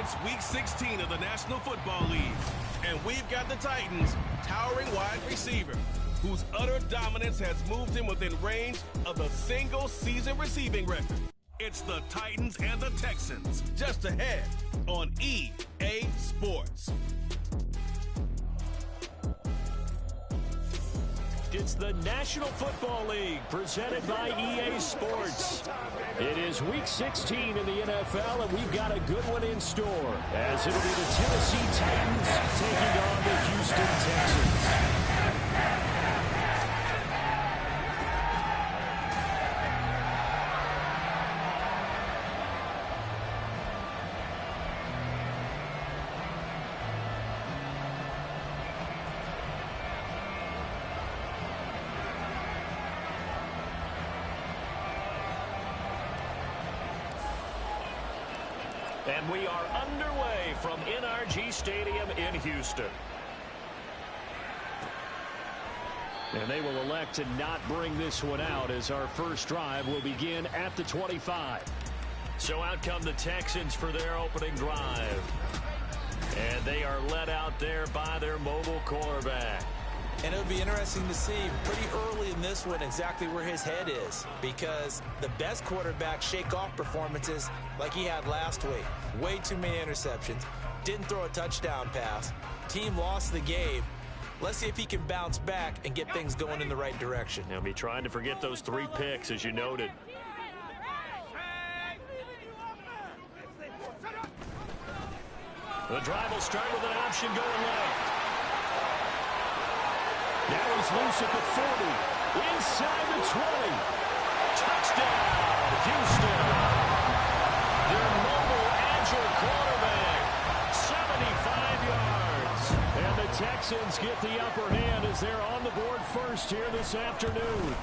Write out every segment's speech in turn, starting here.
It's Week 16 of the National Football League, and we've got the Titans' towering wide receiver, whose utter dominance has moved him within range of the single-season receiving record. It's the Titans and the Texans, just ahead on EA Sports. It's the National Football League presented by EA Sports. It is Week 16 in the NFL, and we've got a good one in store, as it'll be the Tennessee Titans taking on the Houston Texans. And we are underway from NRG Stadium in Houston. And they will elect to not bring this one out, as our first drive will begin at the 25. So out come the Texans for their opening drive. And they are led out there by their mobile quarterback. And it'll be interesting to see pretty early in this one exactly where his head is, because the best quarterbacks shake off performances like he had last week. Way too many interceptions. Didn't throw a touchdown pass. Team lost the game. Let's see if he can bounce back and get things going in the right direction. He'll be trying to forget those 3 picks, as you noted. The drive will start with an option going left. Now he's loose at the 40, inside the 20. Touchdown, Houston. Their mobile, agile quarterback, 75 yards. And the Texans get the upper hand as they're on the board first here this afternoon.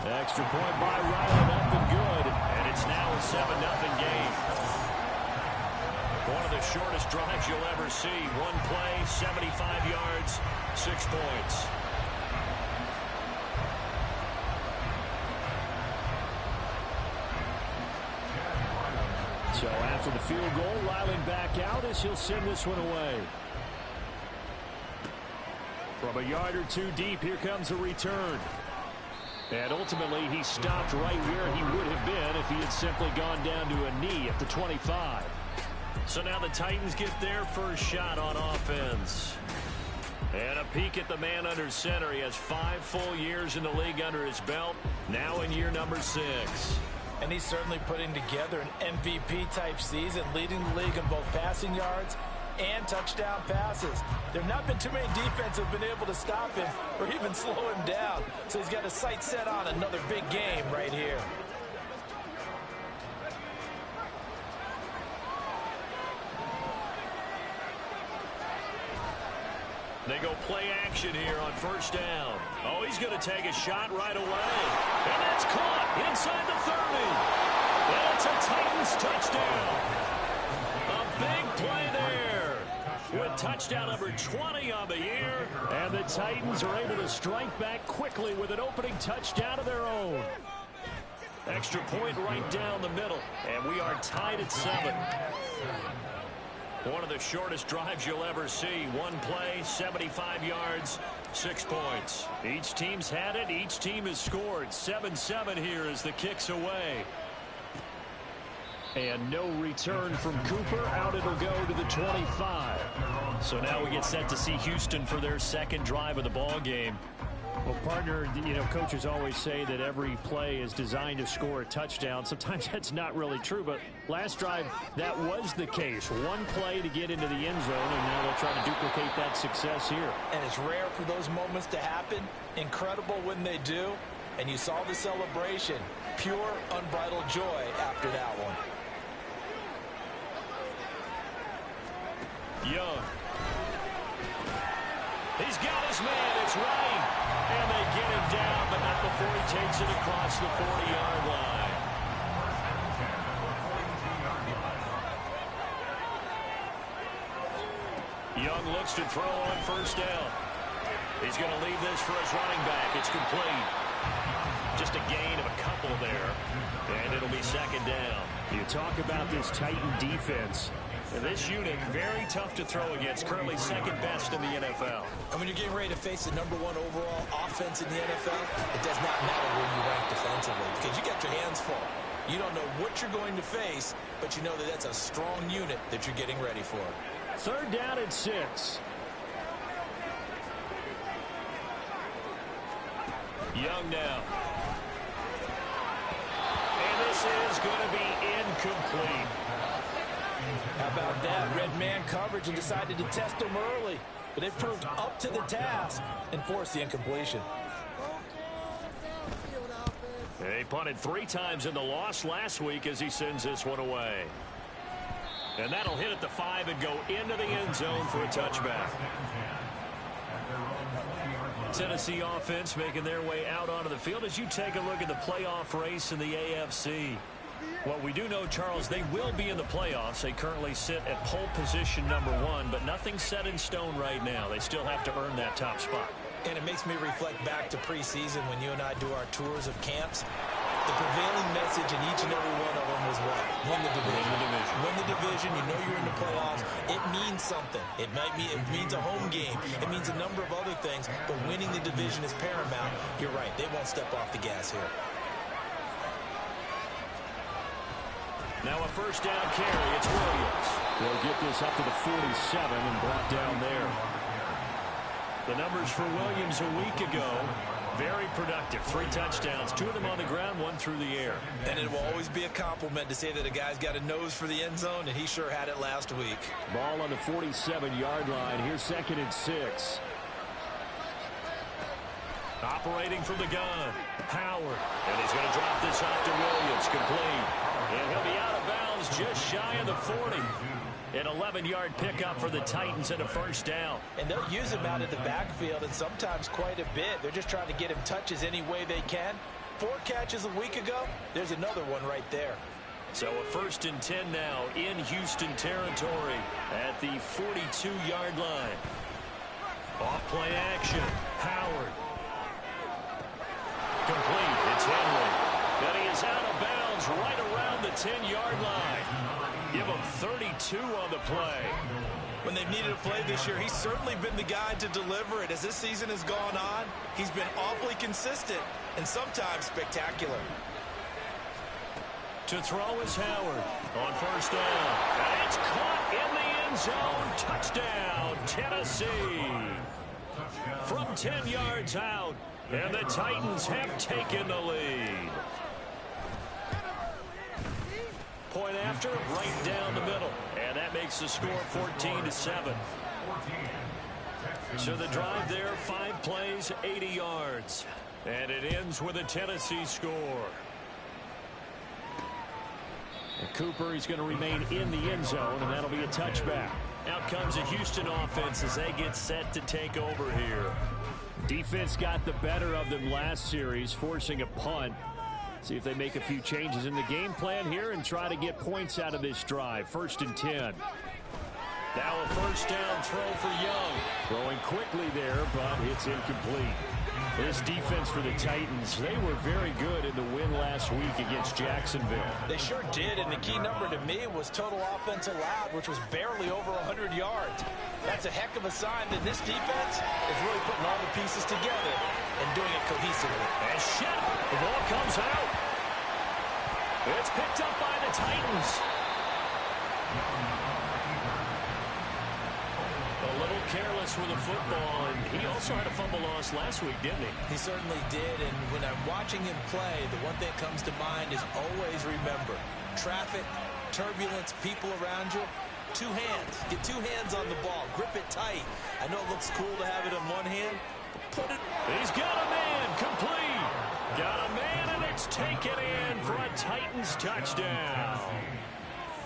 Extra point by Ryan, up and good. And it's now a 7-0 game. One of the shortest drives you'll ever see. One play, 75 yards, 6 points. So after the field goal, Ryland back out as he'll send this one away. From a yard or 2 deep, here comes a return. And ultimately, he stopped right where he would have been if he had simply gone down to a knee at the 25. So now the Titans get their first shot on offense. And a peek at the man under center. He has 5 full years in the league under his belt, now in year number 6. And he's certainly putting together an MVP-type season, leading the league in both passing yards and touchdown passes. There have not been too many defenses have been able to stop him or even slow him down. So he's got his sights set on another big game right here. They go play action here on first down. Oh, he's going to take a shot right away. And that's caught inside the 30. And it's a Titans touchdown. A big play there with touchdown number 20 on the year. And the Titans are able to strike back quickly with an opening touchdown of their own. Extra point right down the middle. And we are tied at 7. One of the shortest drives you'll ever see. One play, 75 yards, 6 points. Each team's had it. Each team has scored. 7-7 here as the kick's away. And no return from Cooper. Out it'll go to the 25. So now we get set to see Houston for their second drive of the ball game. Well, partner, you know, coaches always say that every play is designed to score a touchdown. Sometimes that's not really true, but last drive, that was the case. One play to get into the end zone, and now they'll try to duplicate that success here. And it's rare for those moments to happen. Incredible when they do. And you saw the celebration. Pure, unbridled joy after that one. Young. He's got his man. It's Ryan. And they get him down, but not before he takes it across the 40-yard line. Young looks to throw on first down. He's going to leave this for his running back. It's complete. Just a gain of a couple there. And it'll be second down. You talk about this Titan defense. And this unit, very tough to throw against, currently second best in the NFL. And when you're getting ready to face the #1 overall offense in the NFL, it does not matter where you rank defensively because you got your hands full. You don't know what you're going to face, but you know that that's a strong unit that you're getting ready for. 3rd down and 6. Young now. And this is going to be incomplete. How about that? Red man coverage and decided to test them early. But they proved up to the task and forced the incompletion. They punted 3 times in the loss last week as he sends this one away. And that'll hit at the 5 and go into the end zone for a touchback. Tennessee offense making their way out onto the field as you take a look at the playoff race in the AFC. What we do know, Charles, they will be in the playoffs. They currently sit at pole position #1, but nothing's set in stone right now. They still have to earn that top spot. And it makes me reflect back to preseason when you and I do our tours of camps. The prevailing message in each and every one of them was what? Win the division. Win the division. You know you're in the playoffs. It means something. It means a home game. It means a number of other things, but winning the division is paramount. You're right. They won't step off the gas here. Now a 1st down carry. It's Williams. They'll get this up to the 47 and brought down there. The numbers for Williams a week ago, very productive. 3 touchdowns, 2 of them on the ground, 1 through the air. And it will always be a compliment to say that a guy's got a nose for the end zone, and he sure had it last week. Ball on the 47-yard line. Here's 2nd and 6. Operating from the gun, Howard. And he's going to drop this off to Williams, complete. And he'll be out of bounds just shy of the 40. An 11-yard pickup for the Titans and a 1st down. And they'll use him out of the backfield and sometimes quite a bit. They're just trying to get him touches any way they can. 4 catches a week ago. There's another one right there. So a 1st and 10 now in Houston territory at the 42-yard line. Off-play action. Howard. Complete. It's Henry. And he is out of bounds right around the 10-yard line. Give him 32 on the play. When they've needed a play this year, he's certainly been the guy to deliver it. As this season has gone on, he's been awfully consistent and sometimes spectacular. To throw is Howard on 1st down. And it's caught in the end zone. Touchdown, Tennessee. From 10 yards out, and the Titans have taken the lead. Point after, right down the middle. And that makes the score 14-7. So the drive there, 5 plays, 80 yards. And it ends with a Tennessee score. And Cooper is going to remain in the end zone, and that'll be a touchback. Out comes a Houston offense as they get set to take over here. Defense got the better of them last series, forcing a punt. See if they make a few changes in the game plan here and try to get points out of this drive. 1st and 10. Now a 1st down throw for Young. Throwing quickly there, but it's incomplete. This defense for the Titans, they were very good in the win last week against Jacksonville. They sure did, and the key number to me was total offense allowed, which was barely over 100 yards. That's a heck of a sign that this defense is really putting all the pieces together and doing it cohesively. And shit, the ball comes out. It's picked up by the Titans. A little careless with the football, and he also had a fumble loss last week, didn't he? He certainly did, and when I'm watching him play, the one thing that comes to mind is always remember, traffic, turbulence, people around you, 2 hands. Get 2 hands on the ball. Grip it tight. I know it looks cool to have it in one hand, but put it... He's got a man, complete. Got a man, and it's taken in for a Titans touchdown.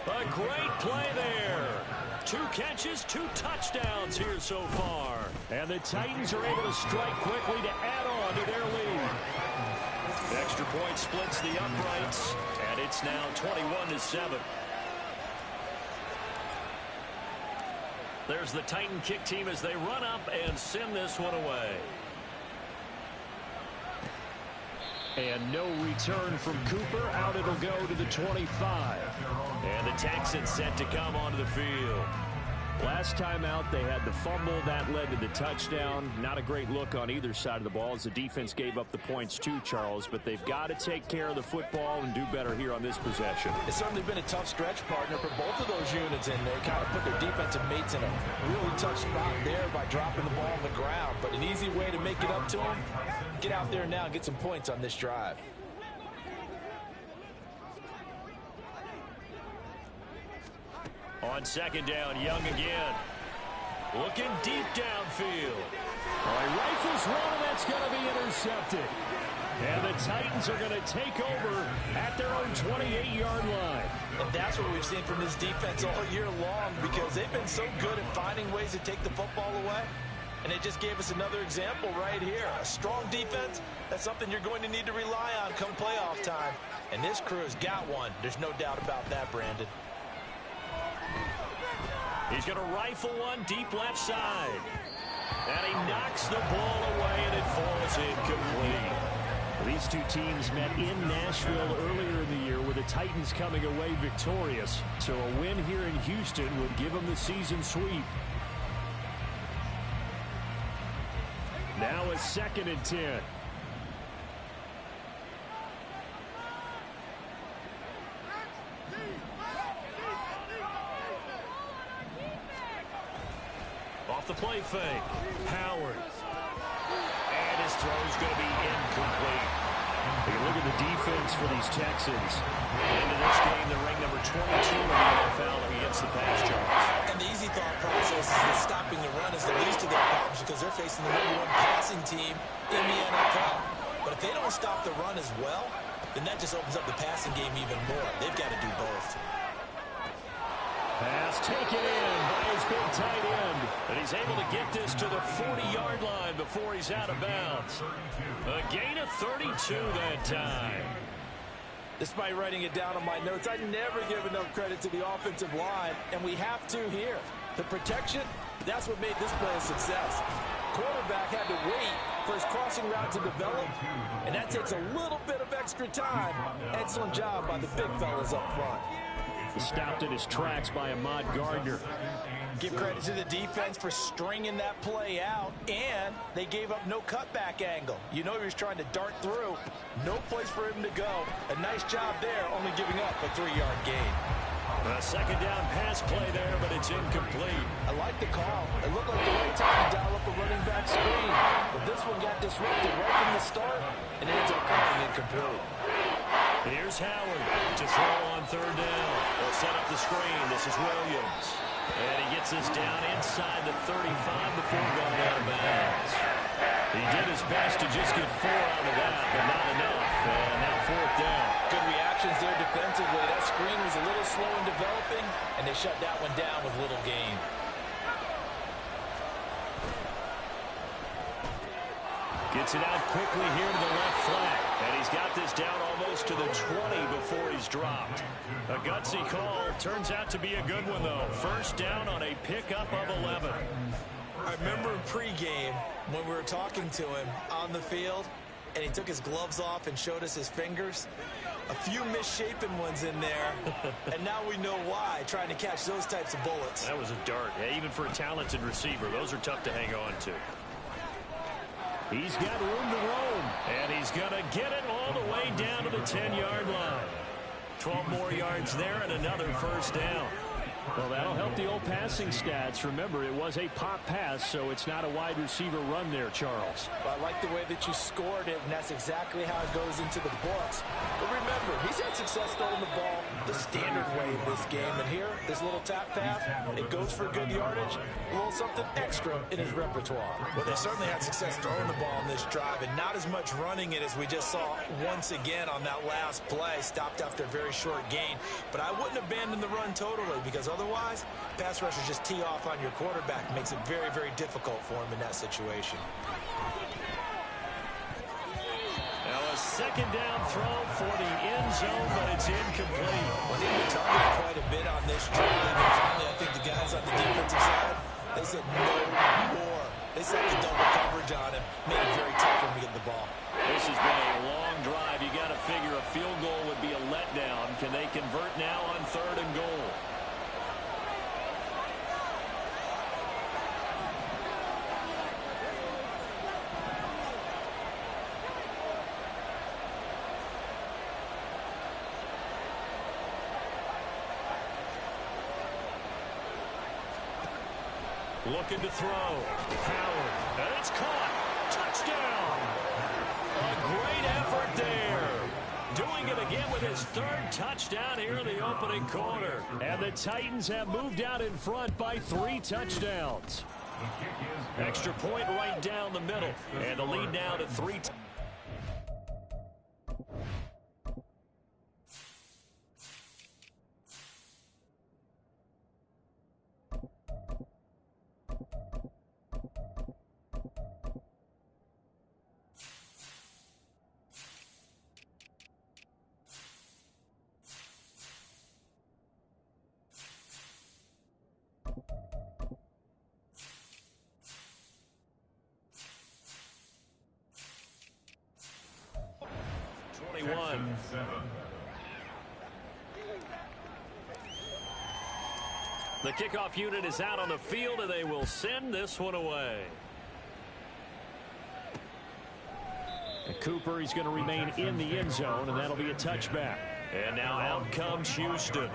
A great play there. 2 catches, 2 touchdowns here so far. And the Titans are able to strike quickly to add on to their lead. Extra point splits the uprights, and it's now 21-7. There's the Titan kick team as they run up and send this one away. And no return from Cooper. Out it'll go to the 25. And the Texans set to come onto the field. Last time out, they had the fumble. That led to the touchdown. Not a great look on either side of the ball as the defense gave up the points too, Charles. But they've got to take care of the football and do better here on this possession. It's certainly been a tough stretch, partner, for both of those units in there. Kind of put their defensive mates in a really tough spot there by dropping the ball on the ground. But an easy way to make it up to them, get out there now and get some points on this drive. On second down, Young again. Looking deep downfield. All right, rifles one, and that's going to be intercepted. And the Titans are going to take over at their own 28-yard line. And that's what we've seen from this defense all year long, because they've been so good at finding ways to take the football away. And it just gave us another example right here. A strong defense, that's something you're going to need to rely on come playoff time. And this crew has got one. There's no doubt about that, Brandon. He's going to rifle one deep left side. And he knocks the ball away, and it falls incomplete. These two teams met in Nashville earlier in the year with the Titans coming away victorious. So a win here in Houston would give them the season sweep. Now a 2nd and 10. Off the play fake. Howard. And his throw's going to be incomplete. Look at the defense for these Texans. Into this game, the ring number 22 in the NFL against the pass Charles. And the easy thought process is that stopping the run is the least of their problems because they're facing the #1 passing team in the NFL. But if they don't stop the run as well, then that just opens up the passing game even more. They've got to do both. Pass taken in by his big tight end. And he's able to get this to the 40-yard line before he's out of bounds. A gain of 32 that time. Despite writing it down on my notes, I never give enough credit to the offensive line, and we have to here. The protection, that's what made this play a success. Quarterback had to wait for his crossing route to develop, and that takes a little bit of extra time. Excellent job by the big fellas up front. Stopped in his tracks by Ahmad Gardner. Give credit to the defense for stringing that play out, and they gave up no cutback angle. You know he was trying to dart through. No place for him to go. A nice job there, only giving up a 3-yard gain. A second down pass play there, but it's incomplete. I like the call. It looked like the right time to dial up a running back screen. But this one got disrupted right from the start, and ends up coming incomplete. Here's Howard to throw on 3rd down. They'll set up the screen. This is Williams. And he gets this down inside the 35 before going out of bounds. He did his best to just get 4 out of that, but not enough. And now 4th down. Good reactions there defensively. That screen was a little slow in developing, and they shut that one down with little gain. Gets it out quickly here to the left flat. And he's got this down almost to the 20 before he's dropped. A gutsy call. Turns out to be a good one, though. 1st down on a pickup of 11. I remember in pregame when we were talking to him on the field, and he took his gloves off and showed us his fingers. A few misshapen ones in there, and now we know why, trying to catch those types of bullets. That was a dart. Yeah, even for a talented receiver, those are tough to hang on to. He's got room to roam. And he's going to get it all the way down to the 10-yard line. 12 more yards there and another 1st down. Well, that'll help the old passing stats. Remember, it was a pop pass, so it's not a wide receiver run there, Charles. Well, I like the way that you scored it, and that's exactly how it goes into the books. But remember, he's had success throwing the ball the standard way in this game. And here, this little tap pass, it goes for good yardage, a little something extra in his repertoire. Well, they certainly had success throwing the ball in this drive, and not as much running it as we just saw once again on that last play. Stopped after a very short gain. But I wouldn't abandon the run totally, because otherwise, pass rushers just tee off on your quarterback. Makes it very, very difficult for him in that situation. Now a 2nd down throw for the end zone, but it's incomplete. Well, he was targeted quite a bit on this drive, and finally I think the guys on the defensive side, they said no more. They set the double coverage on him, made it very tough for him to get the ball. This has been a long drive. You got to figure a field goal would be a letdown. Can they convert now on 3rd and goal? Looking to throw. Howard. And it's caught. Touchdown. A great effort there. Doing it again with his 3rd touchdown here in the opening quarter. And the Titans have moved out in front by 3 touchdowns. Extra point right down the middle. And the lead now to 3. The kickoff unit is out on the field, and they will send this one away. And Cooper, he's going to remain in the end zone, and that'll be a touchback. And now out comes Houston.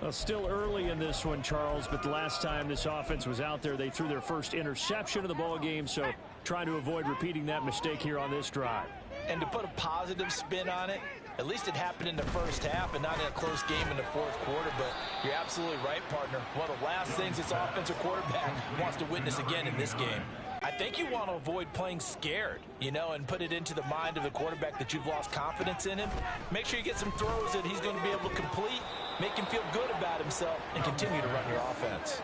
Well, still early in this one, Charles, but the last time this offense was out there, they threw their first interception of the ball game, so trying to avoid repeating that mistake here on this drive. And to put a positive spin on it, at least it happened in the first half and not in a close game in the 4th quarter. But you're absolutely right, partner. One of the last things this offensive quarterback wants to witness again in this game. I think you want to avoid playing scared, and put it into the mind of the quarterback that you've lost confidence in him. Make sure you get some throws that he's going to be able to complete, make him feel good about himself, and continue to run your offense.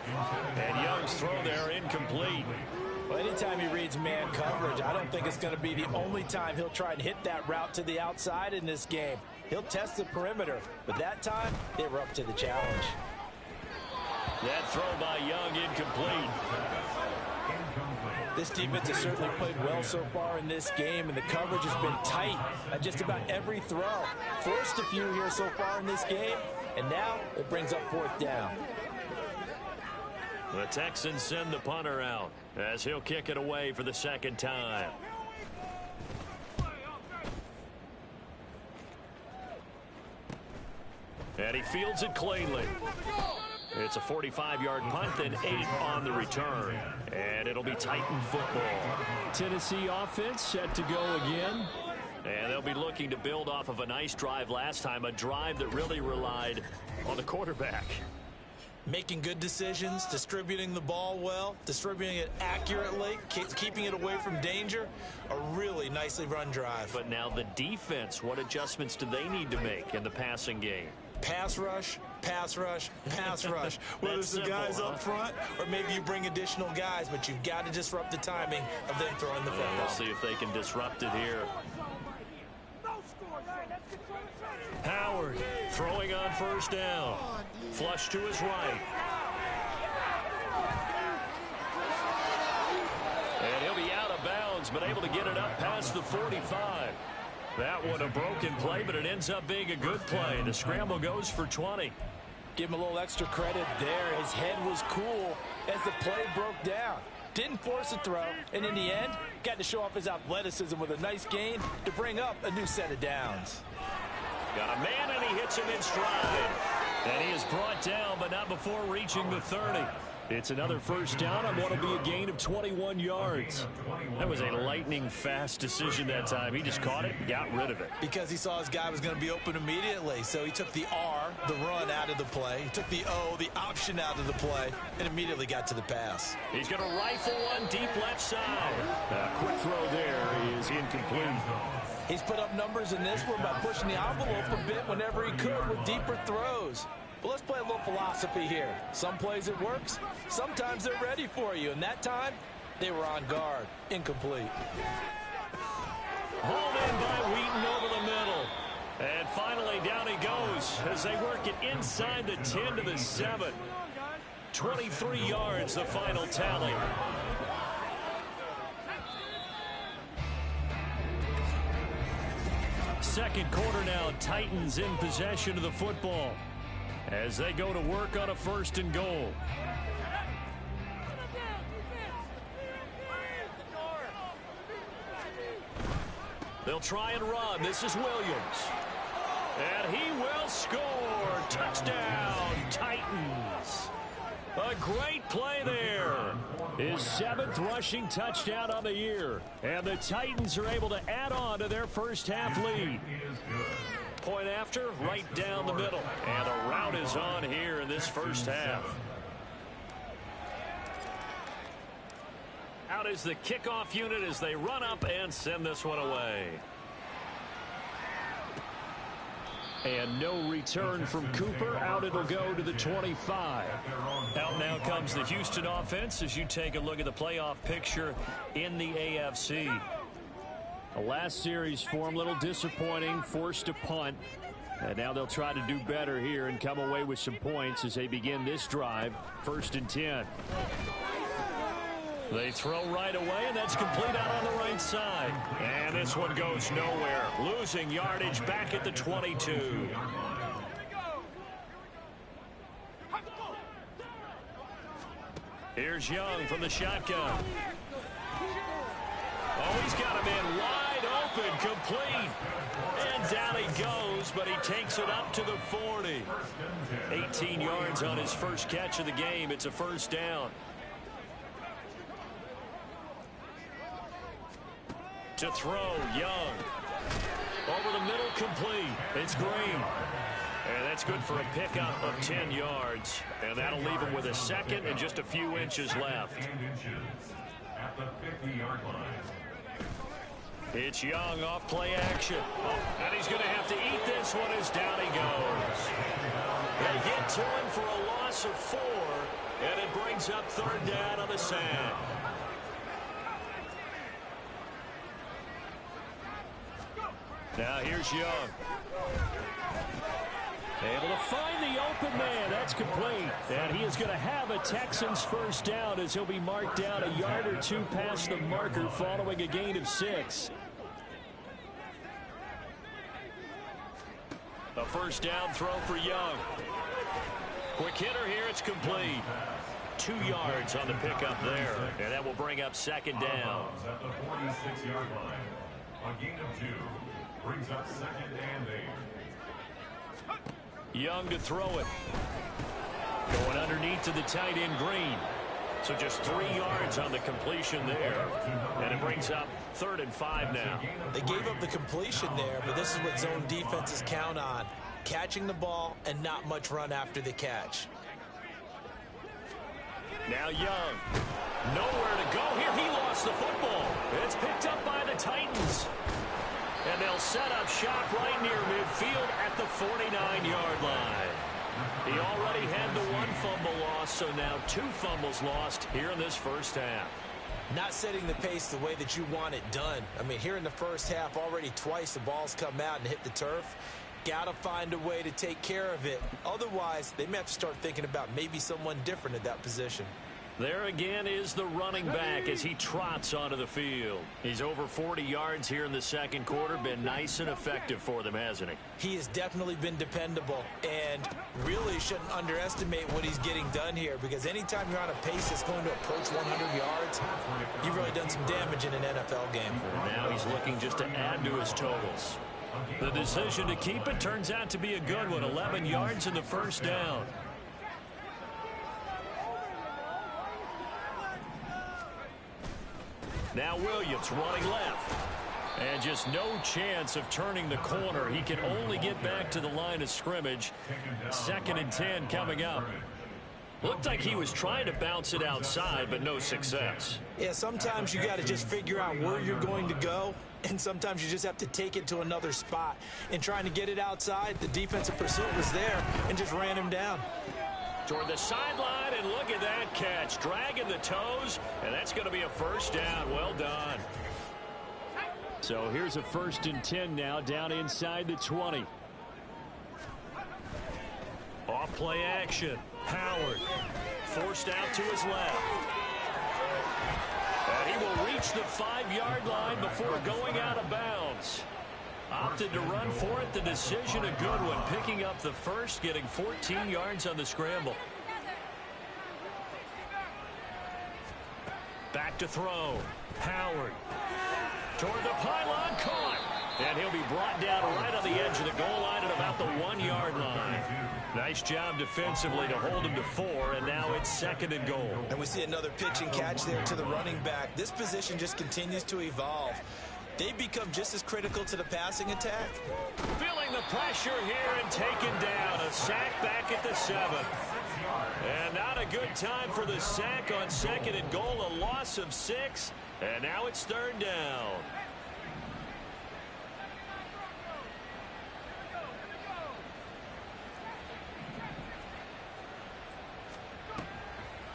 And Young's throw there incomplete. Well, anytime he reads man coverage, I don't think it's going to be the only time he'll try and hit that route to the outside in this game. He'll test the perimeter, but that time, they were up to the challenge. That throw by Young incomplete. This defense has certainly played well so far in this game, and the coverage has been tight on just about every throw. Forced a few here so far in this game, and now it brings up 4th down. The Texans send the punter out as he'll kick it away for the 2nd time. And he fields it cleanly. It's a 45-yard punt and 8 on the return. And it'll be Titan football. Tennessee offense set to go again. And they'll be looking to build off of a nice drive last time, a drive that really relied on the quarterback. Making good decisions, distributing the ball well, distributing it accurately, keeping it away from danger. A really nicely run drive. But now the defense, what adjustments do they need to make in the passing game? Pass rush, pass rush, pass rush. Whether it's the guys up front or maybe you bring additional guys, but you've got to disrupt the timing of them throwing the football. We'll see if they can disrupt it here. Howard throwing on 1st down. Flush to his right. And he'll be out of bounds, but able to get it up past the 45. That one a broken play, but it ends up being a good play. The scramble goes for 20. Give him a little extra credit there. His head was cool as the play broke down. Didn't force a throw, and in the end, got to show off his athleticism with a nice gain to bring up a new set of downs. Got a man, and he hits him in stride. And he is brought down, but not before reaching the 30. It's another 1st down on what will be a gain of 21 yards. That was a lightning-fast decision that time. He just caught it and got rid of it. Because he saw his guy was going to be open immediately. So he took the R, the run, out of the play. He took the O, the option, out of the play, and immediately got to the pass. He's going to rifle one deep left side. A quick throw there is incomplete. He's put up numbers in this one by pushing the envelope a bit whenever he could with deeper throws. But let's play a little philosophy here. Some plays it works, sometimes they're ready for you. And that time, they were on guard. Incomplete. Hauled in by Wheaton over the middle. And finally, down he goes as they work it inside the 10 to the 7. 23 yards, the final tally. second quarter now. Titans in possession of the football as they go to work on a 1st and goal. They'll try and run. This is Williams. And he will score. Touchdown, Titans. A great play there. His 7th rushing touchdown on the year. And the Titans are able to add on to their first half lead. Point after, right down the middle. And a rout is on here in this first half. Out is the kickoff unit as they run up and send this one away. And no return from Cooper. Out it'll go to the 25. Out now comes the Houston offense as you take a look at the playoff picture in the AFC. The last series for them, a little disappointing, forced to punt. And now they'll try to do better here and come away with some points as they begin this drive. 1st and 10. They throw right away, and that's complete out on the right side. And this one goes nowhere. Losing yardage back at the 22. Here's Young from the shotgun. Oh, he's got him in wide open, complete. And down he goes, but he takes it up to the 40. 18 yards on his first catch of the game. It's a 1st down. To throw, Young. Over the middle, complete. It's Green. And that's good for a pickup of 10 yards. And that'll leave him with a 2nd and just a few inches left. At the 50-yard line. It's Young off play action. And he's going to have to eat this one as down he goes. They get to him for a loss of 4. And it brings up 3rd down on the sack. Now here's Young. Able to find the open man. That's complete. And he is going to have a Texans 1st down as he'll be marked down a yard or 2 past the marker following a gain of 6. A 1st down throw for Young. Quick hitter here. It's complete. 2 yards on the pickup there. And that will bring up 2nd down. At the 46-yard line. A gain of 2. Brings up 2nd and 8. Young to throw it. Going underneath to the tight end Green. So just 3 yards on the completion there. And it brings up 3rd and 5 now. They gave up the completion there, but this is what zone defenses count on. Catching the ball and not much run after the catch. Now Young. Nowhere to go here. He lost the football. It's picked up by the Titans. And they'll set up shop right near midfield at the 49-yard line. He already had the 1 fumble loss, so now 2 fumbles lost here in this first half. Not setting the pace the way that you want it done. I mean, here in the first half, already twice the ball's come out and hit the turf. Got to find a way to take care of it. Otherwise, they may have to start thinking about maybe someone different at that position. There again is the running back as he trots onto the field. He's over 40 yards here in the second quarter. Been nice and effective for them, hasn't he? He has definitely been dependable, and really shouldn't underestimate what he's getting done here, because anytime you're on a pace that's going to approach 100 yards, you've really done some damage in an NFL game. And now he's looking just to add to his totals. The decision to keep it turns out to be a good one. 11 yards in the first down. Now Williams running left. And just no chance of turning the corner. He can only get back to the line of scrimmage. 2nd and 10 coming up. Looked like he was trying to bounce it outside, but no success. Yeah, sometimes you got to just figure out where you're going to go, and sometimes you just have to take it to another spot. And trying to get it outside, the defensive pursuit was there and just ran him down. Toward the sideline, and look at that catch. Dragging the toes, and that's going to be a first down. Well done. So here's a 1st and 10 now, down inside the 20. Off play action. Howard forced out to his left. And he will reach the 5-yard line before going out of bounds. Opted to run for it. The decision a good one. Picking up the first, getting 14 yards on the scramble. Back to throw. Howard. Toward the pylon. Caught. And he'll be brought down right on the edge of the goal line at about the 1-yard line. Nice job defensively to hold him to 4, and now it's 2nd and goal. And we see another pitch and catch there to the running back. This position just continues to evolve. They become just as critical to the passing attack. Feeling the pressure here and taken down. A sack back at the 7. And not a good time for the sack on 2nd and goal. A loss of 6. And now it's 3rd down.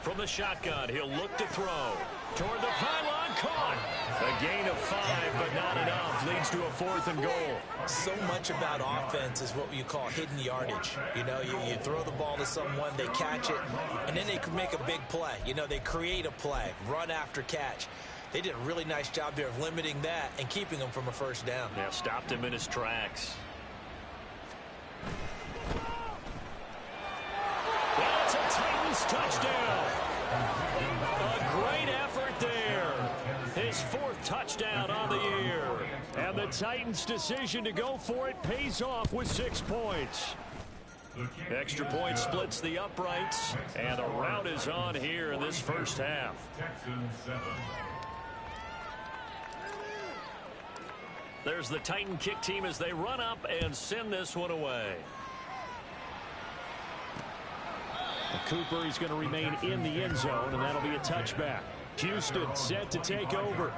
From the shotgun, he'll look to throw. Toward the pylon, caught. A gain of 5, but not enough. Leads to a 4th and goal. So much about offense is what you call hidden yardage. You know, you throw the ball to someone, they catch it, and then they can make a big play. You know, they create a play, run after catch. They did a really nice job there of limiting that and keeping him from a 1st down. Yeah, stopped him in his tracks. That's a Titans touchdown. A great effort there. His 4th touchdown on the year. And the Titans' decision to go for it pays off with 6 points. Extra point splits the uprights, and the rout is on here in this first half. Texans 7. There's the Titan kick team as they run up and send this one away. Cooper is going to remain in the end zone, and that'll be a touchback. Houston set to take over.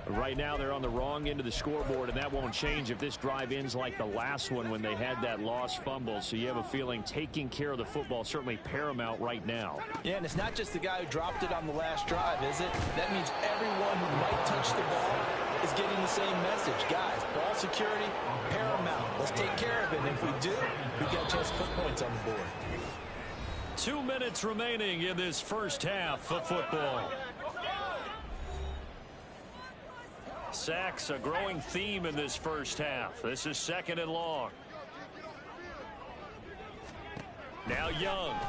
Right now they're on the wrong end of the scoreboard, and that won't change if this drive ends like the last one when they had that lost fumble. So you have a feeling taking care of the football is certainly paramount right now. Yeah, and it's not just the guy who dropped it on the last drive, is it? That means everyone who might touch the ball is getting the same message. Guys, ball security, paramount. Let's take care of it. And if we do, we've got a chance to put points on the board. 2 minutes remaining in this first half of football. Sacks, a growing theme in this first half. This is 2nd and long. Now Young.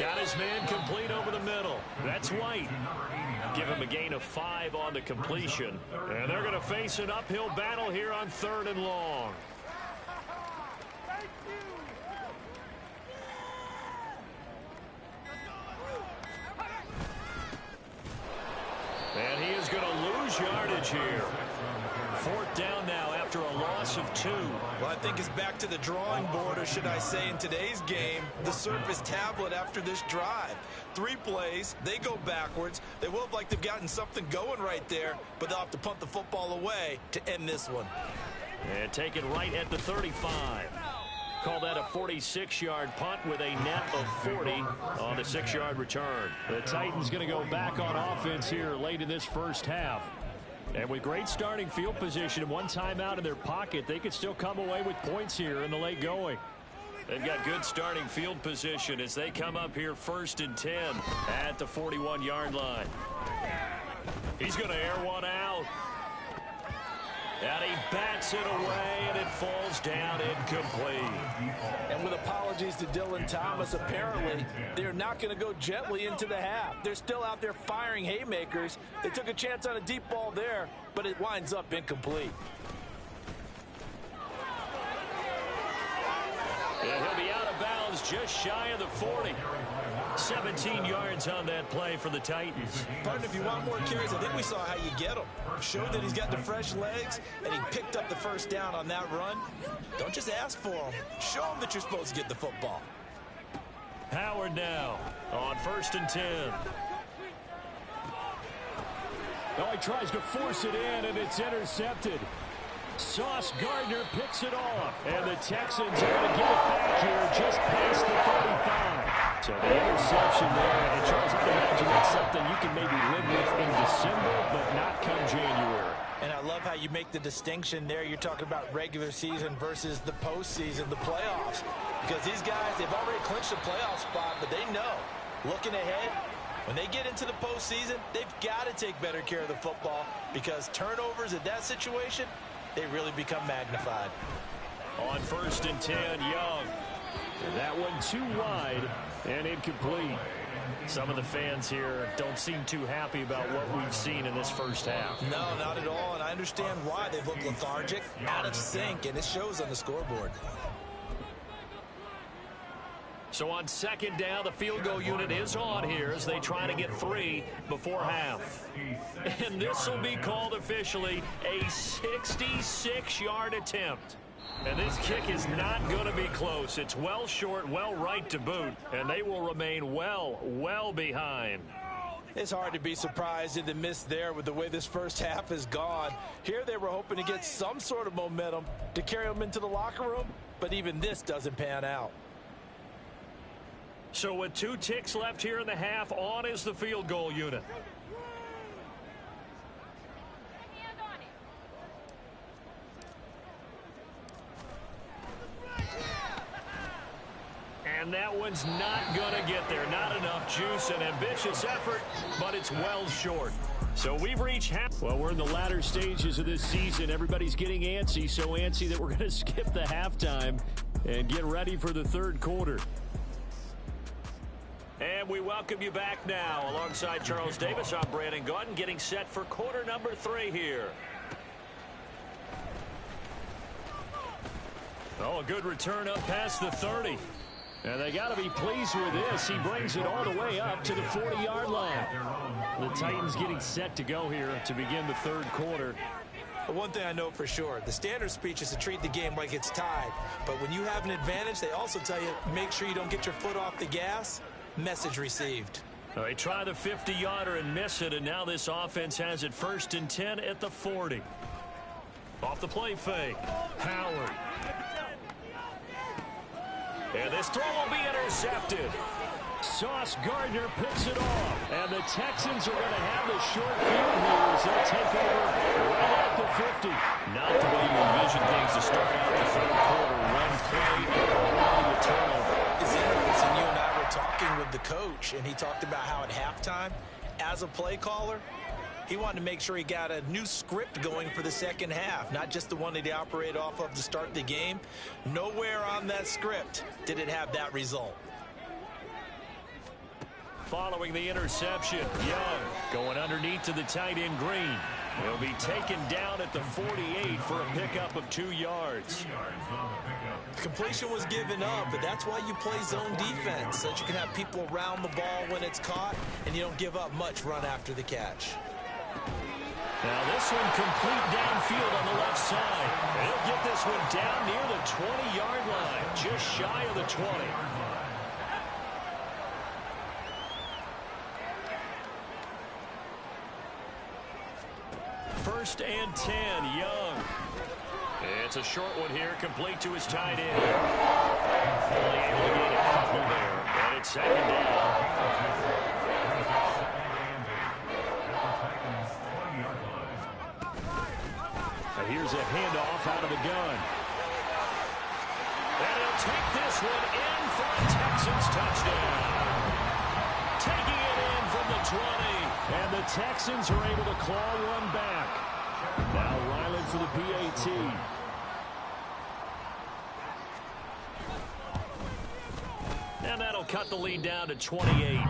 Got his man complete over the middle. That's White. Give him a gain of 5 on the completion. And they're going to face an uphill battle here on 3rd and long. And he is going to lose yardage here. 4th down now after a loss of 2. Well, I think it's back to the drawing board, or should I say in today's game, the Surface tablet after this drive. 3 plays, they go backwards. They will have like they've gotten something going right there, but they'll have to punt the football away to end this one. And take it right at the 35. Call that a 46-yard punt with a net of 40 on the 6-yard return. The Titans going to go back on offense here late in this first half. And with great starting field position and 1 timeout in their pocket, they could still come away with points here in the late going. They've got good starting field position as they come up here 1st and 10 at the 41-yard line. He's going to air one out. And he bats it away, and it falls down incomplete. And with apologies to Dylan Thomas, apparently they're not going to go gently into the half. They're still out there firing haymakers. They took a chance on a deep ball there, but it winds up incomplete. And he'll be out of bounds just shy of the 40. 17 yards on that play for the Titans. Pardon, if you want more carries, I think we saw how you get him. Showed that he's got the fresh legs, and he picked up the 1st down on that run. Don't just ask for him. Show him that you're supposed to get the football. Howard now on 1st and 10. Oh, he tries to force it in, and it's intercepted. Sauce Gardner picks it off, and the Texans are going to get it back here just past the 35. So the interception there, and Charles, I can imagine that's something you can maybe live with in December, but not come January. And I love how you make the distinction there. You're talking about regular season versus the postseason, the playoffs. Because these guys, they've already clinched a playoff spot, but they know, looking ahead, when they get into the postseason, they've got to take better care of the football because turnovers in that situation, they really become magnified. On 1st and 10, Young. And that one too wide and incomplete. Some of the fans here don't seem too happy about what we've seen in this first half. No, not at all, and I understand why. They look lethargic, out of sync, and it shows on the scoreboard. So on 2nd down, the field goal unit is on here as they try to get 3 before half. And this will be called officially a 66-yard attempt. And this kick is not going to be close. It's well short, well right to boot, and they will remain well behind. It's hard to be surprised in the miss there with the way this first half has gone. Here they were hoping to get some sort of momentum to carry them into the locker room, but even this doesn't pan out. So with 2 ticks left here in the half, on is the field goal unit. And that one's not going to get there. Not enough juice. An ambitious effort, but it's well short. So we've reached half. Well, we're in the latter stages of this season. Everybody's getting antsy, so antsy that we're going to skip the halftime and get ready for the 3rd quarter. And we welcome you back now. Alongside Charles Davis, I'm Brandon Gaudin, getting set for quarter number 3 here. Oh, a good return up past the 30. And they got to be pleased with this. He brings it all the way up to the 40-yard line. The Titans getting set to go here to begin the 3rd quarter. But one thing I know for sure, the standard speech is to treat the game like it's tied. But when you have an advantage, they also tell you, make sure you don't get your foot off the gas. Message received. They try the 50-yarder and miss it, and now this offense has it 1st and 10 at the 40. Off the play fake. Howard. And this throw will be intercepted. Sauce Gardner picks it off. And the Texans are going to have the short field here as they'll take over right at the 50. Not the way you envision things to start out the 3rd quarter. One play and already a turnover. It's interesting. You and I were talking with the coach, and he talked about how at halftime, as a play caller, he wanted to make sure he got a new script going for the 2nd half, not just the one that he operated off of to start the game. Nowhere on that script did it have that result. Following the interception, Young going underneath to the tight end Green. He'll be taken down at the 48 for a pickup of 2 yards. Completion was given up, but that's why you play zone defense, so that you can have people around the ball when it's caught, and you don't give up much run after the catch. Now this one complete downfield on the left side. He'll get this one down near the 20-yard line, just shy of the 20. 1st and 10, Young. It's a short one here, complete to his tight end. Only able to gain a couple there, and it's 2nd down. Here's a handoff out of the gun. And he'll take this one in for a Texans touchdown. Taking it in from the 20. And the Texans are able to claw one back. Now Ryland for the PAT. And that'll cut the lead down to 28.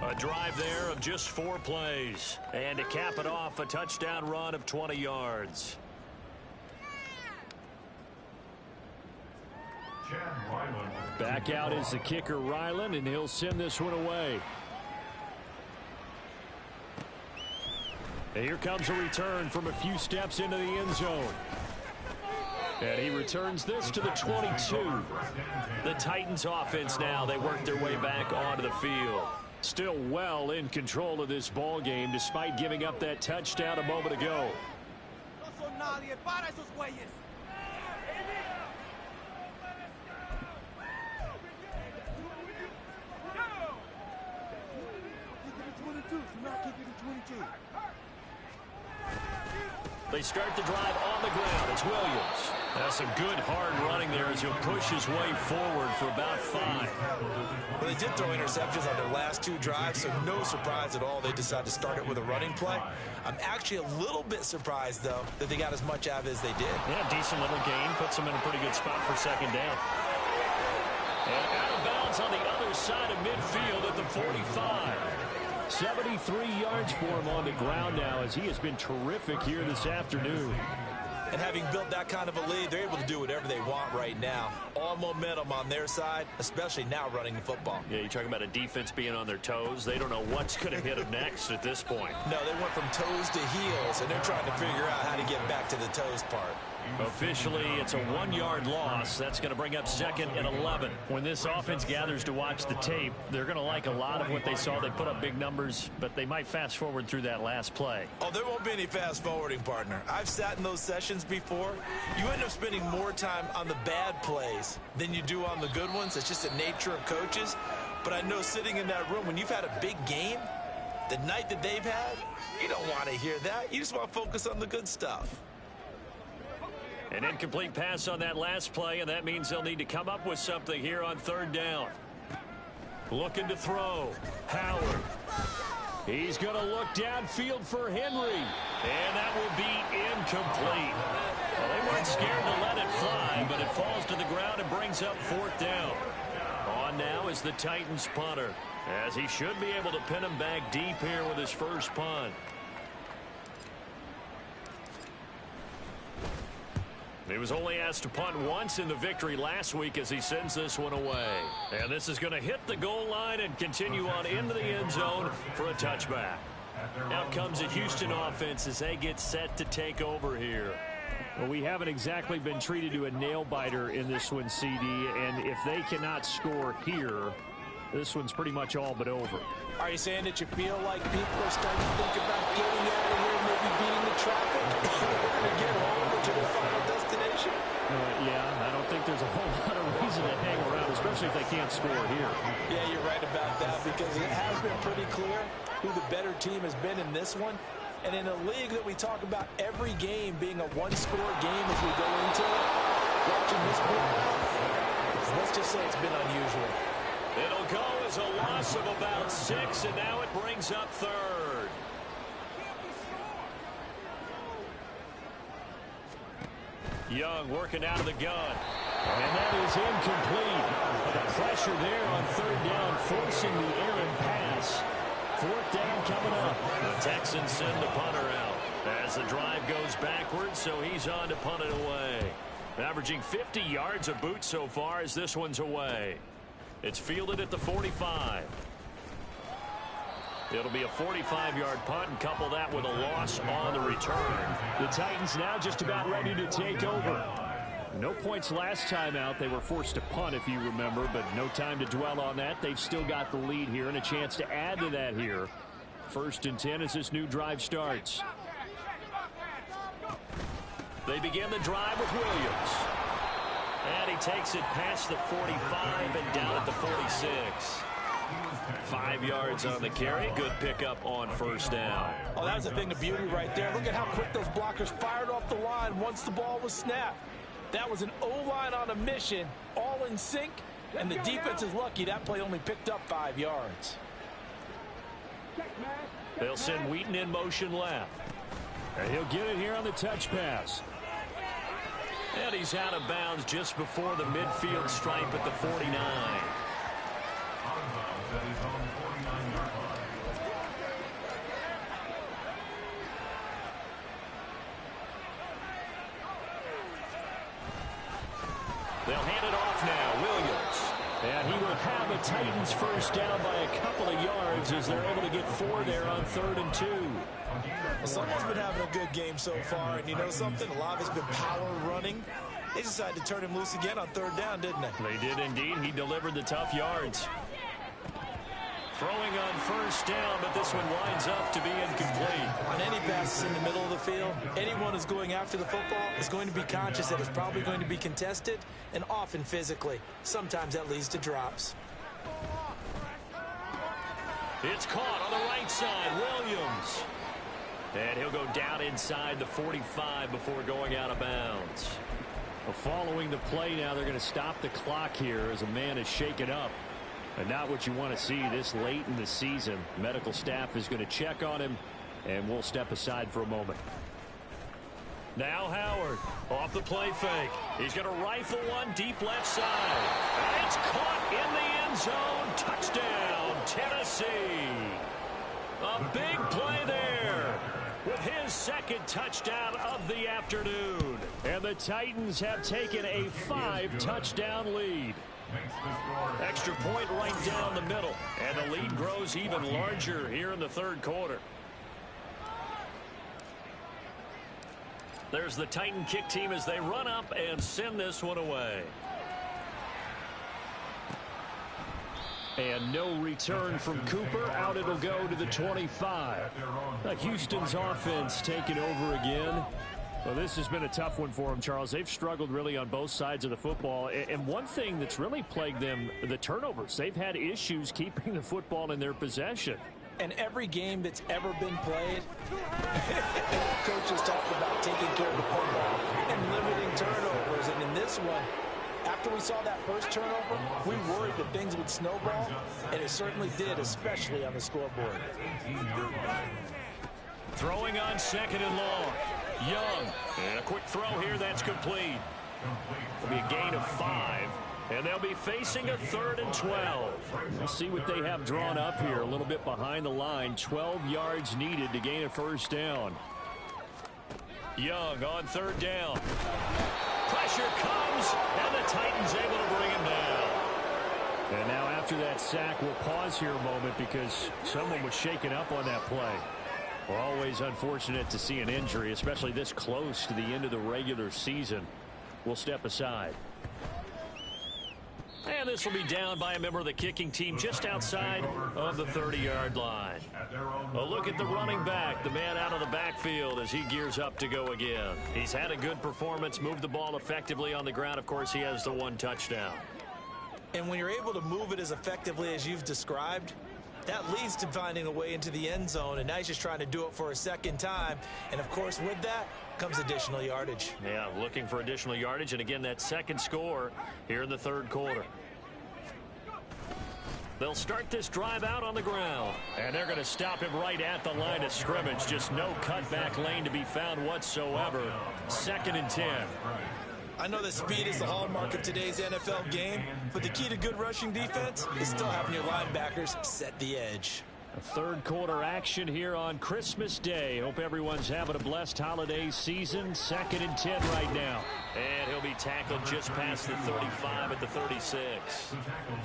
A drive there of just 4 plays. And to cap it off, a touchdown run of 20 yards. Back out is the kicker, Ryland, and he'll send this one away. And here comes a return from a few steps into the end zone. And he returns this to the 22. The Titans offense now, they work their way back onto the field. Still well in control of this ball game despite giving up that touchdown a moment ago. They start the drive on the ground. It's Williams. That's some good hard running there as he'll push his way forward for about 5. Well, they did throw interceptions on their last 2 drives, so no surprise at all they decided to start it with a running play. I'm actually a little bit surprised, though, that they got as much out of it as they did. Yeah, decent little gain. Puts them in a pretty good spot for 2nd down. And out of bounds on the other side of midfield at the 45. 73 yards for him on the ground now as he has been terrific here this afternoon. And having built that kind of a lead, they're able to do whatever they want right now. All momentum on their side, especially now running the football. Yeah, you're talking about a defense being on their toes. They don't know what's going to hit them next at this point. No, they went from toes to heels, and they're trying to figure out how to get back to the toes part. Officially, it's a 1-yard loss. That's going to bring up 2nd and 11. When this offense gathers to watch the tape, they're going to like a lot of what they saw. They put up big numbers, but they might fast forward through that last play. Oh, there won't be any fast forwarding, partner. I've sat in those sessions before. You end up spending more time on the bad plays than you do on the good ones. It's just the nature of coaches. But I know sitting in that room, when you've had a big game, the night that they've had, you don't want to hear that. You just want to focus on the good stuff. An incomplete pass on that last play, and that means they'll need to come up with something here on 3rd down. Looking to throw. Howard. He's going to look downfield for Henry. And that will be incomplete. Well, they weren't scared to let it fly, but it falls to the ground and brings up 4th down. On now is the Titans punter, as he should be able to pin him back deep here with his first punt. He was only asked to punt once in the victory last week as he sends this one away. And this is going to hit the goal line and continue on into the end zone for a touchback. Out comes the Houston offense as they get set to take over here. Well, we haven't exactly been treated to a nail-biter in this one, CD, and if they cannot score here, this one's pretty much all but over. Are you saying that you feel like people are starting to think about getting out of here, maybe beating the traffic, to get home to their final destination? Yeah, I don't think there's a whole lot of reason to hang around, especially if they can't score here. Yeah, you're right about that, because it has been pretty clear who the better team has been in this one. And in a league that we talk about every game being a one-score game as we go into it, watching this one, let's just say it's been unusual. It'll go as a loss of about 6, and now it brings up 3rd. Young working out of the gun. And that is incomplete. The pressure there on 3rd down, forcing the errant pass. 4th down coming up. The Texans send the punter out as the drive goes backwards, so he's on to punt it away. Averaging 50 yards a boot so far as this one's away. It's fielded at the 45. It'll be a 45-yard punt, and couple that with a loss on the return. The Titans now just about ready to take over. No points last time out. They were forced to punt, if you remember, but no time to dwell on that. They've still got the lead here and a chance to add to that here. 1st and 10 as this new drive starts. They begin the drive with Williams. And he takes it past the 45 and down at the 46. 5 yards on the carry. Good pickup on 1st down. Oh, that was a thing of beauty right there. Look at how quick those blockers fired off the line once the ball was snapped. That was an O-line on a mission, all in sync, and the defense is lucky that play only picked up 5 yards. They'll send Wheaton in motion left. And he'll get it here on the touch pass. And he's out of bounds just before the midfield stripe at the 49. They'll hand it off now. Williams. And he will have the Titans first down by a couple of yards as they're able to get 4 there on 3rd and 2. Well, someone's been having a good game so far, and you know something? A lot of it's been power running. They decided to turn him loose again on 3rd down, didn't they? They did indeed. He delivered the tough yards. Throwing on 1st down, but this one winds up to be incomplete. On any passes in the middle of the field, anyone who's going after the football is going to be conscious that it's probably going to be contested, and often physically. Sometimes that leads to drops. It's caught on the right side. Williams. And he'll go down inside the 45 before going out of bounds. Well, following the play now, they're going to stop the clock here as a man is shaken up. And not what you want to see this late in the season. Medical staff is going to check on him, and we'll step aside for a moment. Now Howard off the play fake. He's going to rifle one deep left side. And it's caught in the end zone. Touchdown, Tennessee. A big play there with his second touchdown of the afternoon. And the Titans have taken a 5-touchdown lead. Extra point right down the middle. And the lead grows even larger here in the third quarter. There's the Titan kick team as they run up and send this one away. And no return from Cooper. Out it'll go to the 25. Houston's offense taking over again. Well, this has been a tough one for them, Charles. They've struggled really on both sides of the football. And one thing that's really plagued them, the turnovers. They've had issues keeping the football in their possession. And every game that's ever been played, coaches talk about taking care of the football and limiting turnovers. And in this one, after we saw that first turnover, we worried that things would snowball, and it certainly did, especially on the scoreboard. Throwing on second and long. Young. And a quick throw here, that's complete. It'll be a gain of 5. And they'll be facing a 3rd and 12. We'll see what they have drawn up here. A little bit behind the line. 12 yards needed to gain a first down. Young on 3rd down. Pressure comes, and the Titans able to bring him down. And now after that sack, we'll pause here a moment because someone was shaken up on that play. We're always unfortunate to see an injury, especially this close to the end of the regular season. We'll step aside. And this will be down by a member of the kicking team just outside of the 30-yard line. A look at the running back, the man out of the backfield as he gears up to go again. He's had a good performance, moved the ball effectively on the ground. Of course, he has the 1 touchdown. And when you're able to move it as effectively as you've described, that leads to finding a way into the end zone, and now he's just trying to do it for a second time. And, of course, with that comes additional yardage. Yeah, looking for additional yardage, and, again, that second score here in the third quarter. They'll start this drive out on the ground. And they're going to stop him right at the line of scrimmage. Just no cutback lane to be found whatsoever. 2nd and 10. I know that speed is the hallmark of today's NFL game, but the key to good rushing defense is still having your linebackers set the edge. A third quarter action here on Christmas Day. Hope everyone's having a blessed holiday season. 2nd and 10 right now. And he'll be tackled just past the 35 at the 36.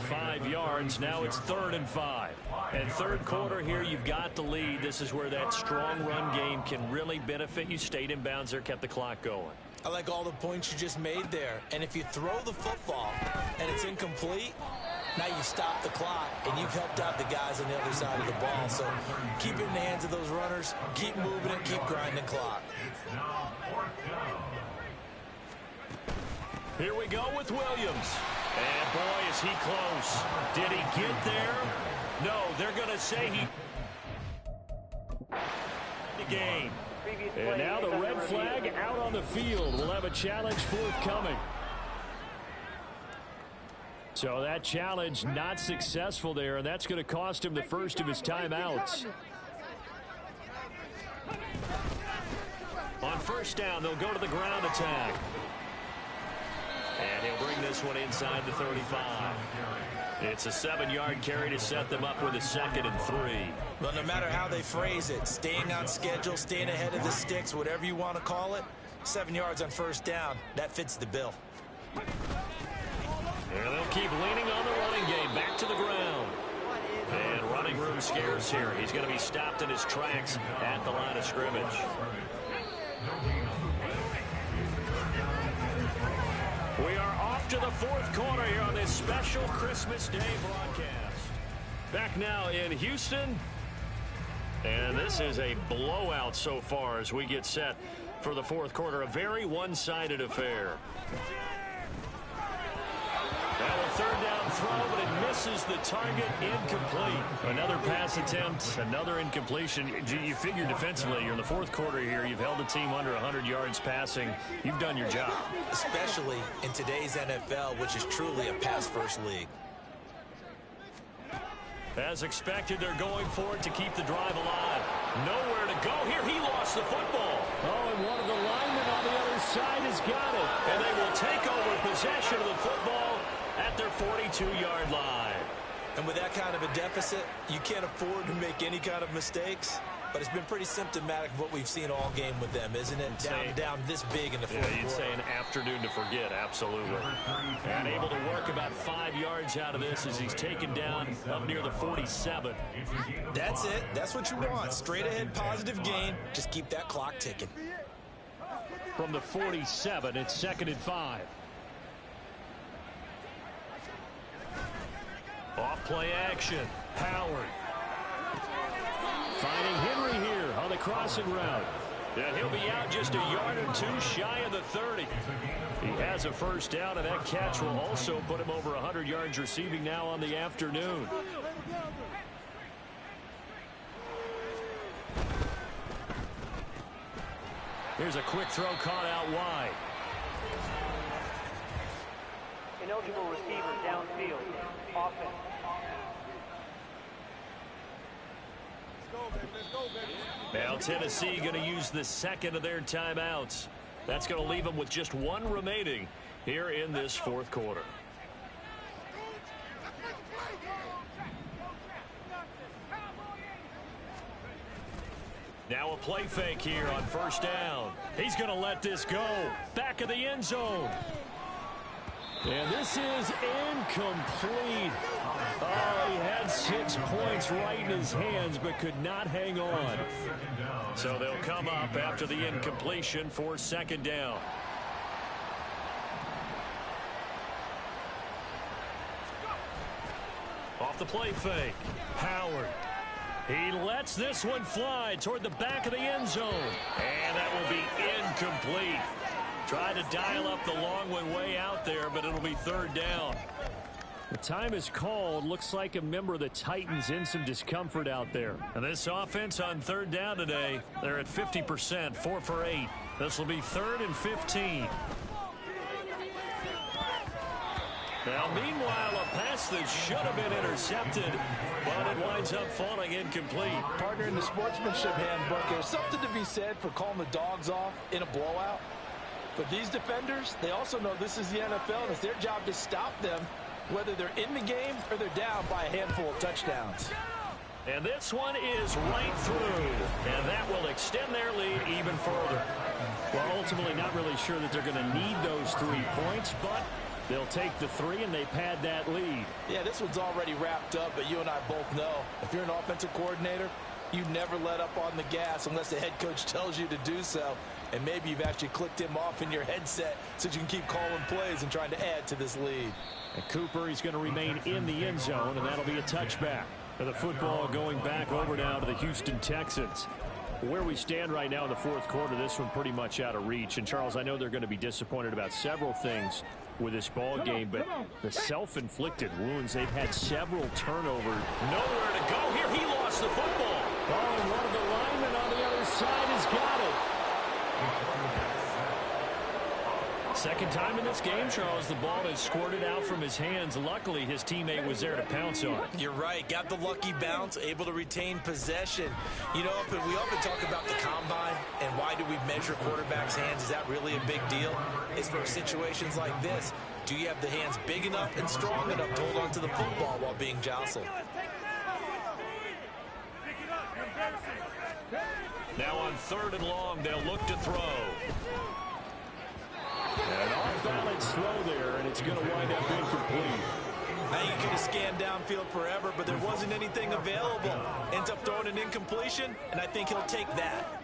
5 yards. Now it's 3rd and 5. And third quarter here, you've got the lead. This is where that strong run game can really benefit you. Stayed in bounds there, kept the clock going. I like all the points you just made there. And if you throw the football and it's incomplete, now you stop the clock, and you've helped out the guys on the other side of the ball. So keep it in the hands of those runners. Keep moving it. Keep grinding the clock. Here we go with Williams. And, boy, is he close. Did he get there? No, they're going to say he... The game. And now the red flag out on the field. We'll have a challenge forthcoming. So that challenge not successful there, and that's going to cost him the first of his timeouts. On first down, they'll go to the ground attack. And he'll bring this one inside the 35. It's a 7-yard carry to set them up with a 2nd and 3. Well, no matter how they phrase it, staying on schedule, staying ahead of the sticks, whatever you want to call it, 7 yards on first down, that fits the bill. And they'll keep leaning on the running game, back to the ground. And running room scarce here. He's going to be stopped in his tracks at the line of scrimmage. We are off to the fourth quarter here on this special Christmas Day broadcast. Back now in Houston. And this is a blowout so far as we get set for the fourth quarter. A very one-sided affair. Now a third down throw, but it misses the target, incomplete. Another pass attempt, another incompletion. You figure defensively, you're in the fourth quarter here. You've held the team under 100 yards passing. You've done your job. Especially in today's NFL, which is truly a pass-first league. As expected, they're going for it to keep the drive alive. Nowhere to go here. He lost the football. Oh, and one of the linemen on the other side has got it. And they will take over possession of the football at their 42-yard line. And with that kind of a deficit, you can't afford to make any kind of mistakes. But it's been pretty symptomatic of what we've seen all game with them, isn't it? Down this big in the fourth quarter. You'd say an afternoon to forget, absolutely. And able to work about 5 yards out of this as he's taken down up near the 47. That's it. That's what you want. Straight ahead, positive gain. Just keep that clock ticking. From the 47, it's 2nd and 5. Off play action. Howard. Finding Henry here on the crossing route. And he'll be out just a yard or two shy of the 30. He has a first down, and that catch will also put him over 100 yards receiving now on the afternoon. Here's a quick throw caught out wide. Ineligible receiver downfield. Offense. Now Tennessee going to use the second of their timeouts. That's going to leave them with just one remaining here in this fourth quarter. Now a play fake here on first down. He's going to let this go. Back of the end zone. And this is incomplete. Oh, he had 6 points right in his hands, but could not hang on. So they'll come up after the incompletion for 2nd down. Off the play fake. Howard. He lets this one fly toward the back of the end zone. And that will be incomplete. Tried to dial up the long one way out there, but it'll be 3rd down. The time is called. Looks like a member of the Titans in some discomfort out there. And this offense on 3rd down today, they're at 50%, 4 for 8. This will be 3rd and 15. Now, meanwhile, a pass that should have been intercepted, but it winds up falling incomplete. Partner, in the sportsmanship handbook, there's something to be said for calling the dogs off in a blowout. But these defenders, they also know this is the NFL, and it's their job to stop them, whether they're in the game or they're down by a handful of touchdowns. And this one is right through, and that will extend their lead even further. Well, ultimately not really sure that they're going to need those 3 points, but they'll take the 3 and they pad that lead. Yeah, this one's already wrapped up, but you and I both know if you're an offensive coordinator, you never let up on the gas unless the head coach tells you to do so. And maybe you've actually clicked him off in your headset so you can keep calling plays and trying to add to this lead. And Cooper, he's going to remain in the end zone, and that'll be a touchback. And the football going back over now to the Houston Texans. Where we stand right now in the fourth quarter, this one pretty much out of reach. And, Charles, I know they're going to be disappointed about several things with this ball game, but the self-inflicted wounds, they've had several turnovers. Nowhere to go here. He lost the football. Oh, and one of the linemen on the other side has got it. Second time in this game, Charles, the ball is squirted out from his hands. Luckily, his teammate was there to pounce on it. You're right. Got the lucky bounce, able to retain possession. You know, we often talk about the combine and why do we measure quarterbacks' hands. Is that really a big deal? It's for situations like this. Do you have the hands big enough and strong enough to hold on to the football while being jostled? Now on 3rd and long, they'll look to throw. An off-balance throw there, and it's going to wind up incomplete. Now, you could have scanned downfield forever, but there wasn't anything available. Ends up throwing an incompletion, and I think he'll take that.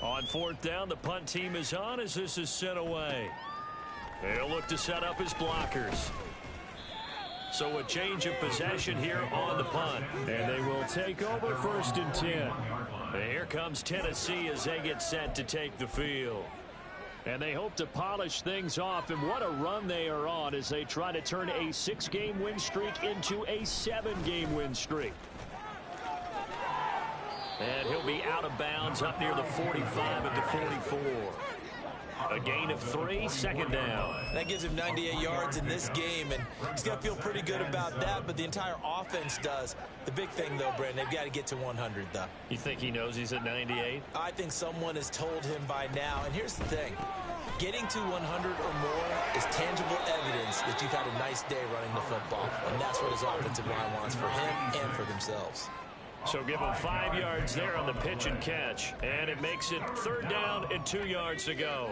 On 4th down, the punt team is on as this is sent away. They'll look to set up his blockers. So a change of possession here on the punt. And they will take over 1st and 10. And here comes Tennessee as they get set to take the field. And they hope to polish things off, and what a run they are on as they try to turn a 6-game win streak into a 7-game win streak. And he'll be out of bounds up near the 45 at the 44. A gain of 3, second down. That gives him 98 yards in this game, and he's got to feel pretty good about that, but the entire offense does. The big thing, though, Brandon, they've got to get to 100, though. You think he knows he's at 98? I think someone has told him by now, and here's the thing. Getting to 100 or more is tangible evidence that you've had a nice day running the football, and that's what his offensive line wants for him and for themselves. So give him 5 yards there on the pitch and catch. And it makes it 3rd down and 2 yards to go.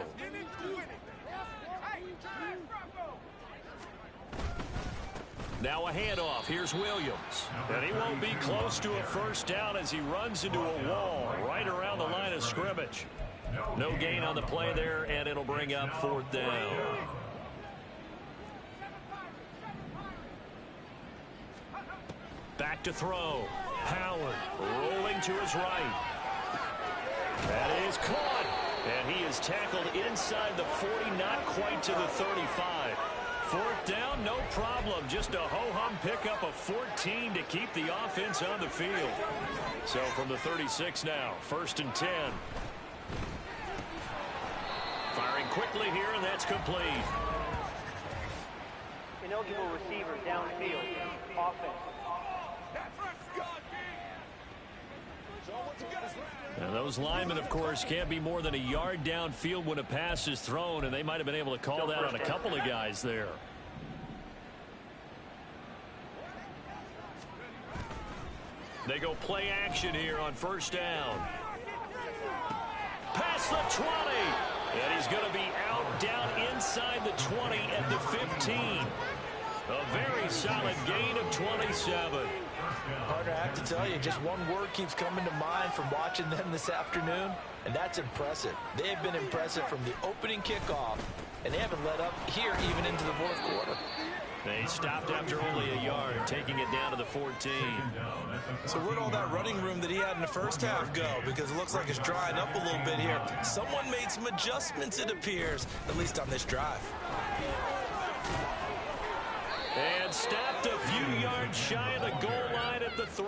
Now a handoff. Here's Williams. And he won't be close to a 1st down as he runs into a wall right around the line of scrimmage. No gain on the play there, and it'll bring up 4th down. Back to throw. Howard rolling to his right. That is caught. And he is tackled inside the 40, not quite to the 35. 4th down, no problem. Just a ho-hum pickup of 14 to keep the offense on the field. So from the 36 now, 1st and 10. Firing quickly here, and that's complete. Ineligible receiver downfield. Offense. Now those linemen, of course, can't be more than a yard downfield when a pass is thrown, and they might have been able to call that on a couple of guys there. They go play action here on 1st down. Past the 20. And he's going to be out down inside the 20 at the 15. A very solid gain of 27. Partner, I have to tell you, just one word keeps coming to mind from watching them this afternoon, and that's impressive. They have been impressive from the opening kickoff, and they haven't let up here even into the 4th quarter. They stopped after only a yard, taking it down to the 14. So where'd all that running room that he had in the 1st half go? Because it looks like it's drying up a little bit here. Someone made some adjustments, it appears, at least on this drive. And stopped a few yards shy of the goal line at the 3.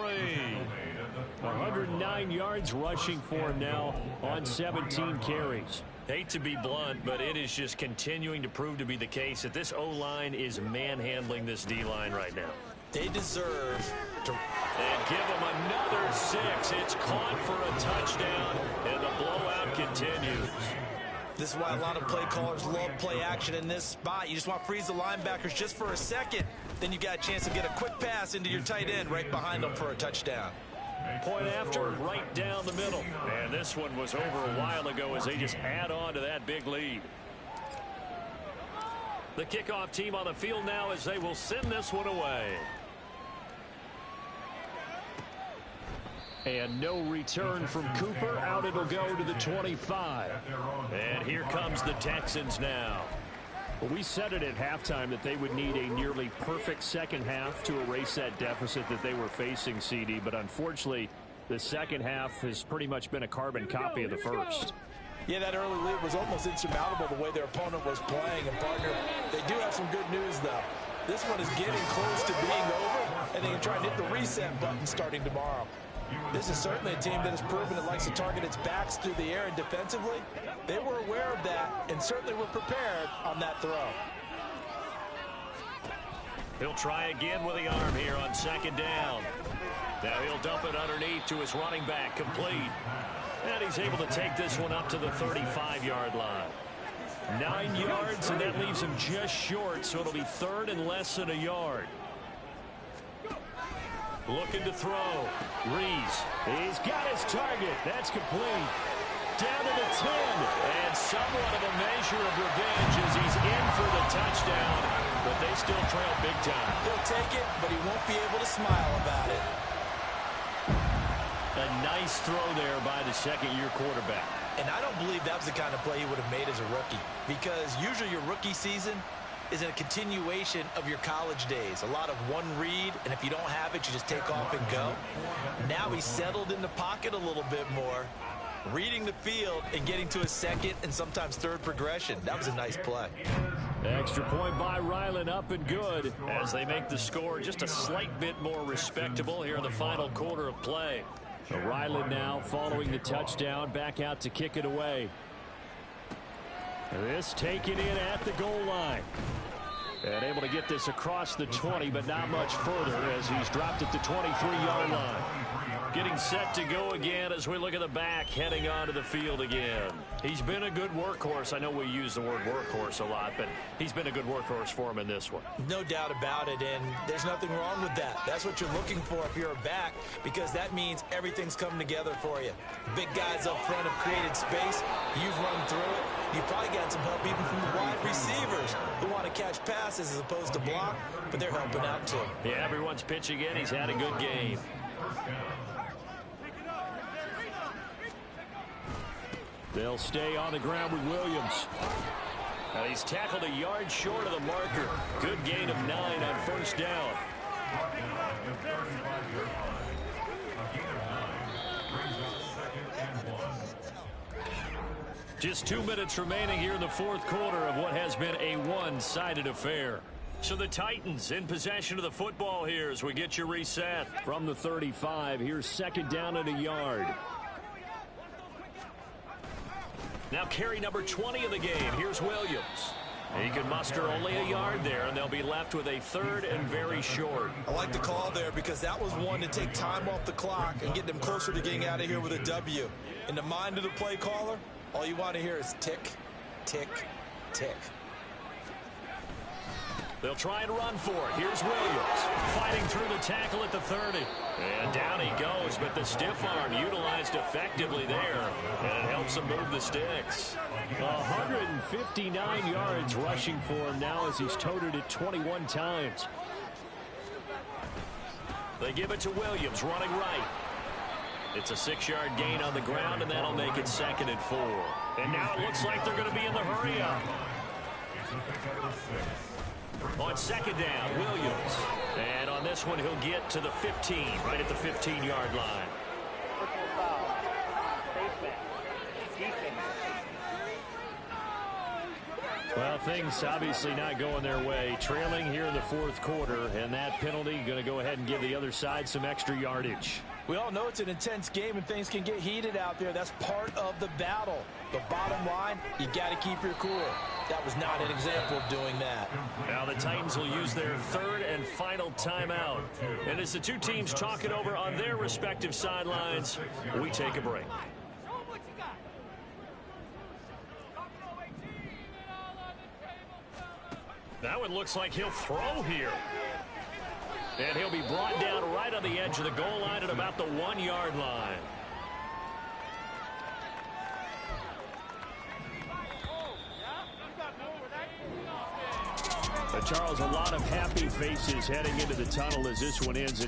109 yards rushing for him now on 17 carries. Hate to be blunt, but it is just continuing to prove to be the case that this O-line is manhandling this D-line right now. They deserve to... And give them another 6. It's caught for a touchdown, and the blowout continues. This is why a lot of play callers love play action in this spot. You just want to freeze the linebackers just for a second. Then you got a chance to get a quick pass into your tight end right behind them for a touchdown. Point after, right down the middle. And this one was over a while ago as they just add on to that big lead. The kickoff team on the field now as they will send this one away. And no return from Cooper. Out it'll go to the 25. And here comes the Texans now. Well, we said it at halftime that they would need a nearly perfect second half to erase that deficit that they were facing, CD. But unfortunately, the second half has pretty much been a carbon copy of the first. Yeah, that early lead was almost insurmountable the way their opponent was playing. And, partner, they do have some good news, though. This one is getting close to being over, and they can try and hit the reset button starting tomorrow. This is certainly a team that has proven it likes to target its backs through the air, and defensively, they were aware of that and certainly were prepared on that throw. He'll try again with the arm here on 2nd down. Now he'll dump it underneath to his running back, complete. And he's able to take this one up to the 35-yard line. 9 yards, and that leaves him just short, so it'll be 3rd and less than a yard. Looking to throw. Reese. He's got his target. That's complete. Down to the 10. And somewhat of a measure of revenge as he's in for the touchdown. But they still trail big time. He'll take it, but he won't be able to smile about it. A nice throw there by the second-year quarterback. And I don't believe that was the kind of play he would have made as a rookie. Because usually your rookie season is a continuation of your college days. A lot of one read, and if you don't have it, you just take off and go. Now he's settled in the pocket a little bit more. reading the field and getting to a second and sometimes third progression. That was a nice play. Extra point by Ryland, up and good. As they make the score just a slight bit more respectable here in the final quarter of play. So Ryland now following the touchdown, back out to kick it away. This taken in at the goal line. And able to get this across the 20, but not much further as he's dropped at the 23-yard line. Getting set to go again as we look at the back, heading onto the field again. He's been a good workhorse. I know we use the word workhorse a lot, but he's been a good workhorse for him in this one. No doubt about it, and there's nothing wrong with that. That's what you're looking for if you're a back, because that means everything's coming together for you. Big guys up front have created space. You've run through it. You've probably got some help even from the wide receivers who want to catch passes as opposed to block, but they're helping out too. Yeah, everyone's pitching in. He's had a good game. They'll stay on the ground with Williams. Now he's tackled a yard short of the marker. Good gain of 9 on first down. Just 2 minutes remaining here in the fourth quarter of what has been a one-sided affair. So the Titans in possession of the football here as we get you reset. From the 35, here's second down and a yard. Now carry number 20 of the game. Here's Williams. He can muster only a yard there, and they'll be left with a third and very short. I like the call there because that was one to take time off the clock and get them closer to getting out of here with a W. In the mind of the play caller, all you want to hear is tick, tick, tick. They'll try and run for it. Here's Williams fighting through the tackle at the 30. And down he goes, but the stiff arm utilized effectively there. And it helps him move the sticks. 159 yards rushing for him now as he's toted it 21 times. They give it to Williams running right. It's a 6-yard gain on the ground, and that'll make it 2nd and 4. And now it looks like they're going to be in the hurry-up. On second down, Williams. And on this one, he'll get to the 15, right at the 15-yard line. Personal foul. Defense. Well, things obviously not going their way. Trailing here in the fourth quarter, and that penalty going to go ahead and give the other side some extra yardage. We all know it's an intense game and things can get heated out there. That's part of the battle. The bottom line, you got to keep your cool. That was not an example of doing that. Now the Titans will use their third and final timeout. And as the two teams talk it over on their respective sidelines, we take a break. That one looks like he'll throw here. And he'll be brought down right on the edge of the goal line at about the 1-yard line. Charles, a lot of happy faces heading into the tunnel as this one ends.